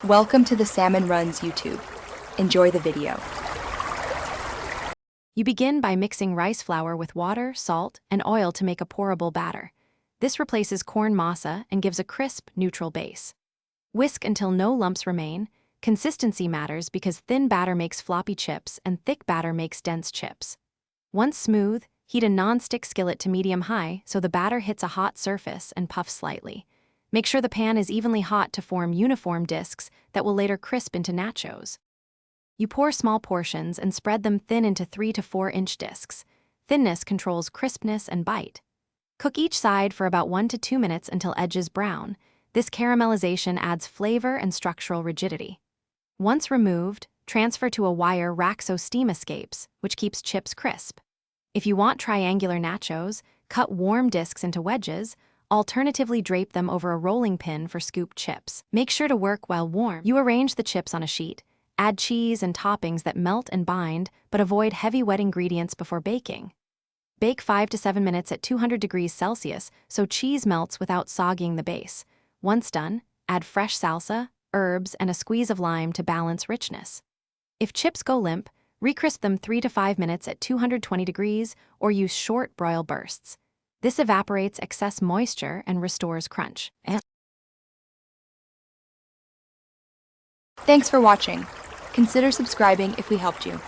Welcome to the Salmon Runs YouTube. Enjoy the video. You begin by mixing rice flour with water, salt, and oil to make a pourable batter. This replaces corn masa and gives a crisp, neutral base. Whisk until no lumps remain. Consistency matters because thin batter makes floppy chips and thick batter makes dense chips. Once smooth, heat a non-stick skillet to medium-high so the batter hits a hot surface and puffs slightly. Make sure the pan is evenly hot to form uniform discs that will later crisp into nachos. You pour small portions and spread them thin into 3 to 4 inch discs. Thinness controls crispness and bite. Cook each side for about 1 to 2 minutes until edges brown. This caramelization adds flavor and structural rigidity. Once removed, transfer to a wire rack so steam escapes, which keeps chips crisp. If you want triangular nachos, cut warm discs into wedges. Alternatively, drape them over a rolling pin for scooped chips. Make sure to work while warm. You arrange the chips on a sheet. Add cheese and toppings that melt and bind, but avoid heavy wet ingredients before baking. Bake 5 to 7 minutes at 200 degrees Celsius so cheese melts without soggying the base. Once done, add fresh salsa, herbs, and a squeeze of lime to balance richness. If chips go limp, recrisp them 3 to 5 minutes at 220 degrees or use short broil bursts. This evaporates excess moisture and restores crunch. Thanks for watching. Consider subscribing if we helped you.